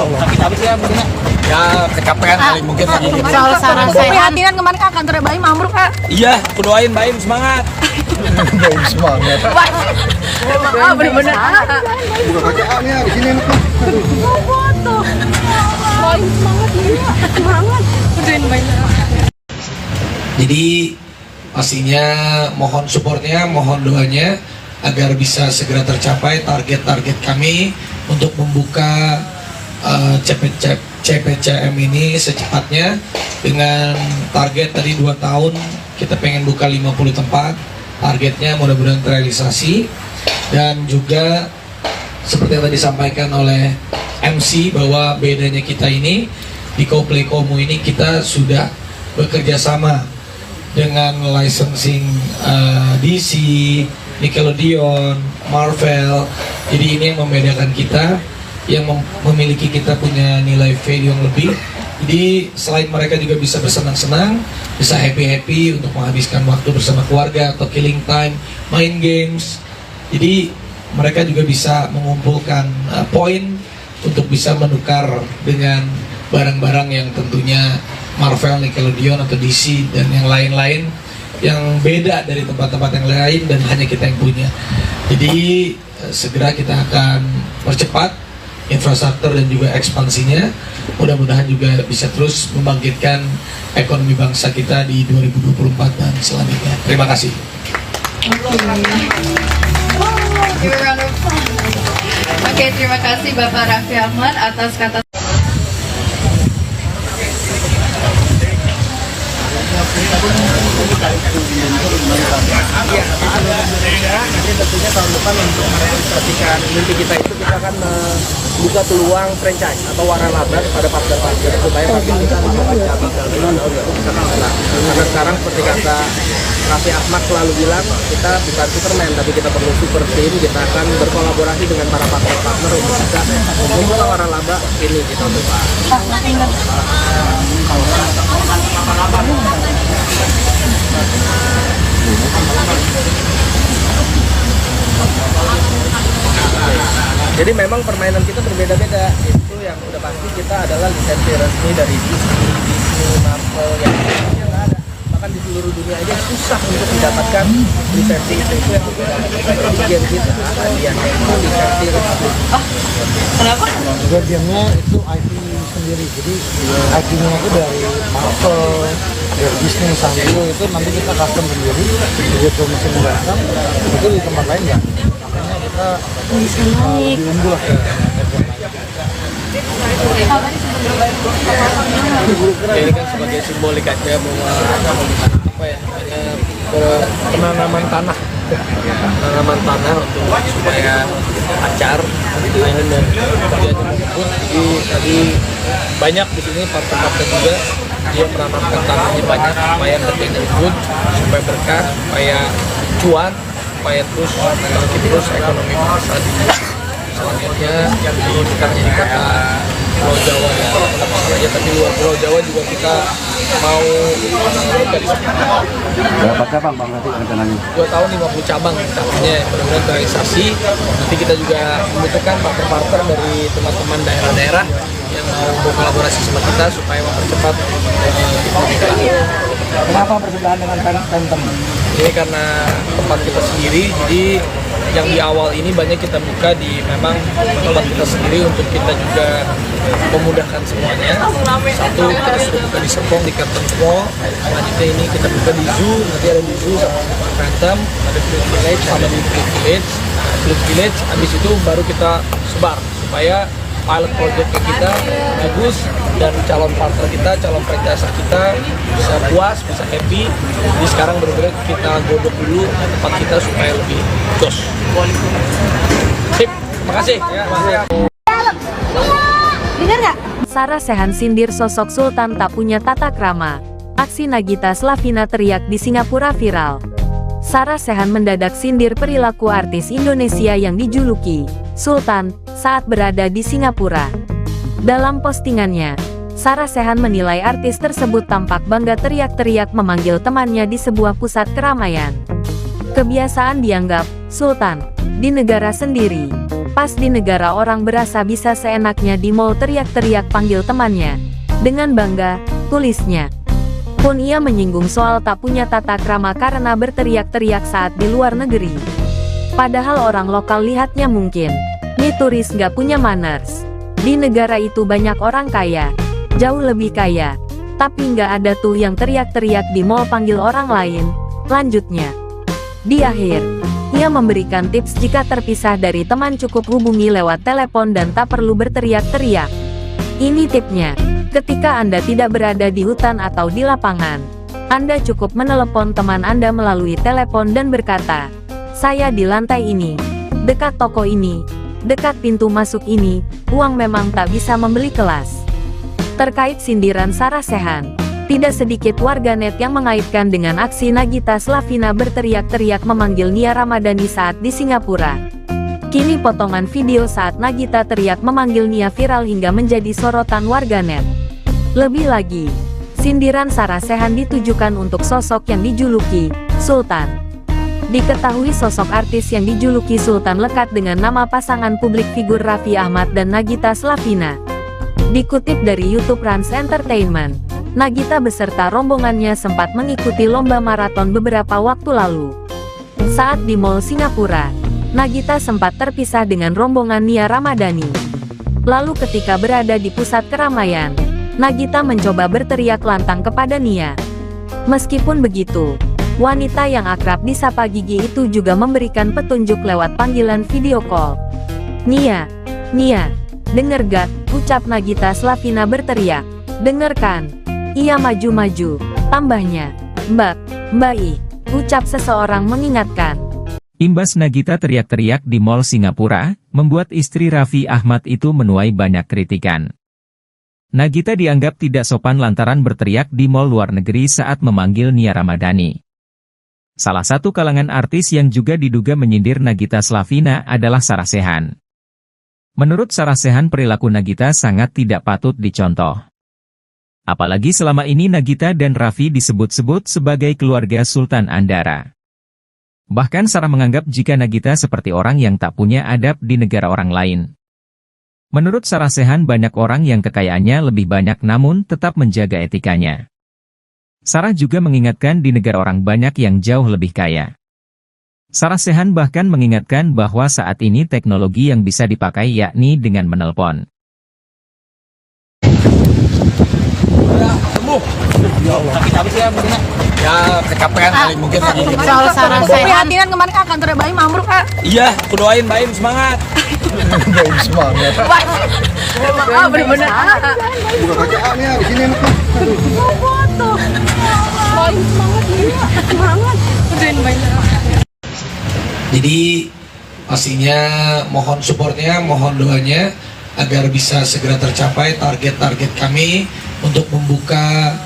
Sakit habis ya mungkin ya kecapean kali mungkin lagi. Soal Sarah sehat. Perhatian kemarin Kak, kantor Baim ambruk Kak. Iya, aku doain Baim semangat. Baim semangat. Bener-bener. Buka kaki A-nya di sini enak. Foto. Baim semangat ya. Semangat. Udahin Baim. Jadi pastinya mohon supportnya, mohon doanya agar bisa segera tercapai target-target kami untuk membuka CPCM ini secepatnya dengan target tadi 2 tahun kita pengen buka 50 tempat, targetnya mudah-mudahan terrealisasi. Dan juga seperti yang tadi disampaikan oleh MC bahwa bedanya kita ini di Coldplay Komu ini kita sudah bekerja sama dengan licensing DC, Nickelodeon, Marvel. Jadi ini yang membedakan kita, yang memiliki kita punya nilai value yang lebih. Jadi selain mereka juga bisa bersenang-senang, bisa happy-happy untuk menghabiskan waktu bersama keluarga atau killing time, main games. Jadi mereka juga bisa mengumpulkan poin untuk bisa menukar dengan barang-barang yang tentunya Marvel, Nickelodeon atau DC dan yang lain-lain yang beda dari tempat-tempat yang lain dan hanya kita yang punya. Jadi segera kita akan percepat infrastruktur dan juga ekspansinya. Mudah-mudahan juga bisa terus membangkitkan ekonomi bangsa kita di 2024 dan selanjutnya. Terima kasih. Oke, terima kasih Bapak Raffi Ahmad atas kata. Iya, nanti tentunya tahun depan untuk merealisasikan mimpi kita itu kita akan membuka peluang franchise atau waralaba pada partner-partner supaya partner kita mencoba cabang dalam 5 tahun bisa kalah. Karena sekarang seperti kata Raffi Ahmad selalu bilang, kita bukan Superman tapi kita perlu super team. Kita akan berkolaborasi dengan para partner-partner untuk bisa membuka waralaba ini di tahun depan. Jadi memang permainan kita berbeda-beda. Itu yang udah pasti kita adalah lisensi resmi dari Disney, Marvel yang lainnya nggak ada. Bahkan di seluruh dunia aja susah untuk mendapatkan lisensi itu yang berbeda. Bagian kita hadiahnya itu lisensi resmi. Kenapa? Bagiannya itu IP sendiri. Jadi IP-nya itu dari Marvel, dari Disney, Sanrio itu nanti kita custom sendiri. Begitu mesin datang, itu di tempat lain nggak. Makanya kita lebih unggul lah. Ini kan sebagai simbolik aja bahwa apa ya, penanaman tanah untuk supaya acar mainan dan dia menyebut. Jadi tadi banyak di sini partner-partner juga dia menanamkan tanahnya banyak supaya kerjanya ikut, supaya berkah, supaya cuan, supaya terus ekonomi bangsa di selanjutnya ini bukan hanya di kota Pulau Jawa ya, tapi luar Pulau Jawa juga kita mau dari Berapa cabang Bang nanti rencananya? 2 tahun 50 cabang cabangnya benar-benar terrealisasi. Nanti kita juga membutuhkan partner-partner dari teman-teman daerah-daerah yang mau berkolaborasi sama kita supaya mempercepat kita. Kenapa bersebelahan dengan Phantom? Ini karena tempat kita sendiri, jadi yang di awal ini banyak kita buka di memang tempat kita sendiri untuk kita juga memudahkan semuanya. Satu, kita sudah buka di Serpong, di Carlton Mall. Selanjutnya ini kita buka di Zoo, nanti ada di Zoo sama Phantom, ada Fruit Village sama di Fruit Village. Habis itu baru kita sebar supaya pilot project kita bagus dan calon partner kita, calon franchise kita bisa puas, bisa happy. Jadi sekarang benar-benar kita godok dulu tempat kita supaya lebih jos. Sip, makasih. Ya, makasih. Dengar nggak? Sarah Sechan sindir sosok Sultan tak punya tata krama. Aksi Nagita Slavina teriak di Singapura viral. Sarah Sechan mendadak sindir perilaku artis Indonesia yang dijuluki Sultan saat berada di Singapura. Dalam postingannya, Sarah Sechan menilai artis tersebut tampak bangga teriak-teriak memanggil temannya di sebuah pusat keramaian. Kebiasaan dianggap Sultan di negara sendiri. Pas di negara orang berasa bisa seenaknya di mall teriak-teriak panggil temannya. Dengan bangga, tulisnya. Pun ia menyinggung soal tak punya tata krama karena berteriak-teriak saat di luar negeri. Padahal orang lokal lihatnya mungkin, nih turis nggak punya manners. Di negara itu banyak orang kaya, jauh lebih kaya. Tapi nggak ada tuh yang teriak-teriak di mall panggil orang lain, lanjutnya. Di akhir, ia memberikan tips jika terpisah dari teman cukup hubungi lewat telepon dan tak perlu berteriak-teriak. Ini tipnya, ketika Anda tidak berada di hutan atau di lapangan, Anda cukup menelepon teman Anda melalui telepon dan berkata, "Saya di lantai ini, dekat toko ini, dekat pintu masuk ini, uang memang tak bisa membeli kelas." Terkait sindiran Sarah Sechan, tidak sedikit warganet yang mengaitkan dengan aksi Nagita Slavina berteriak-teriak memanggil Nia Ramadhani saat di Singapura. Kini potongan video saat Nagita teriak memanggil Nia viral hingga menjadi sorotan warganet. Lebih lagi, sindiran Sarah Sechan ditujukan untuk sosok yang dijuluki Sultan. Diketahui sosok artis yang dijuluki Sultan lekat dengan nama pasangan publik figur Raffi Ahmad dan Nagita Slavina. Dikutip dari YouTube Rans Entertainment, Nagita beserta rombongannya sempat mengikuti lomba maraton beberapa waktu lalu. Saat di Mall Singapura, Nagita sempat terpisah dengan rombongan Nia Ramadhani. Lalu ketika berada di pusat keramaian, Nagita mencoba berteriak lantang kepada Nia. Meskipun begitu, wanita yang akrab disapa Gigi itu juga memberikan petunjuk lewat panggilan video call. "Nia, denger gak?" ucap Nagita Slavina berteriak. "Dengarkan." Ia maju-maju, tambahnya, Mbak I, ucap seseorang mengingatkan. Imbas Nagita teriak-teriak di Mall Singapura, membuat istri Raffi Ahmad itu menuai banyak kritikan. Nagita dianggap tidak sopan lantaran berteriak di mall luar negeri saat memanggil Nia Ramadhani. Salah satu kalangan artis yang juga diduga menyindir Nagita Slavina adalah Sarah Sechan. Menurut Sarah Sechan, perilaku Nagita sangat tidak patut dicontoh. Apalagi selama ini Nagita dan Raffi disebut-sebut sebagai keluarga Sultan Andara. Bahkan Sarah menganggap jika Nagita seperti orang yang tak punya adab di negara orang lain. Menurut Sarah Sechan, banyak orang yang kekayaannya lebih banyak namun tetap menjaga etikanya. Sarah juga mengingatkan di negara orang banyak yang jauh lebih kaya. Sarah Sechan bahkan mengingatkan bahwa saat ini teknologi yang bisa dipakai yakni dengan menelpon. Sakit habis ya mungkin ya kecapean kali mungkin lagi. Soal Sarah Sechan. Prihatinan kemarin kan kantornya Baim ambruk kan. Iya, aku doain Baim semangat. Baik semangat. Bener-bener. Buka kaca nih di sini enak. Foto. Baim semangat nih. Semangat. Udahin Baim. Jadi pastinya mohon supportnya, mohon doanya agar bisa segera tercapai target-target kami untuk membuka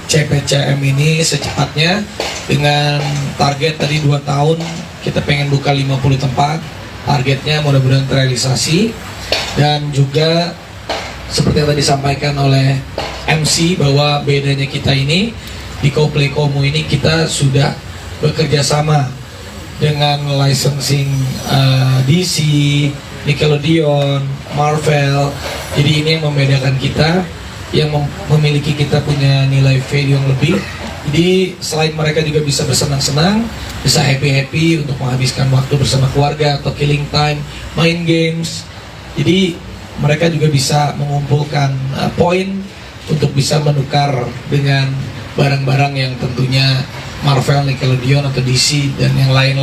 CPCM ini secepatnya dengan target tadi 2 tahun kita pengen buka 50 tempat, targetnya mudah-mudahan terrealisasi. Dan juga seperti yang tadi disampaikan oleh MC bahwa bedanya kita ini di Coplay Komo ini kita sudah bekerja sama dengan licensing DC, Nickelodeon, Marvel. Jadi ini yang membedakan kita, yang memiliki kita punya nilai value yang lebih. Jadi selain mereka juga bisa bersenang-senang, bisa happy-happy untuk menghabiskan waktu bersama keluarga atau killing time, main games. Jadi mereka juga bisa mengumpulkan poin untuk bisa menukar dengan barang-barang yang tentunya Marvel, Nickelodeon atau DC dan yang lain-lain.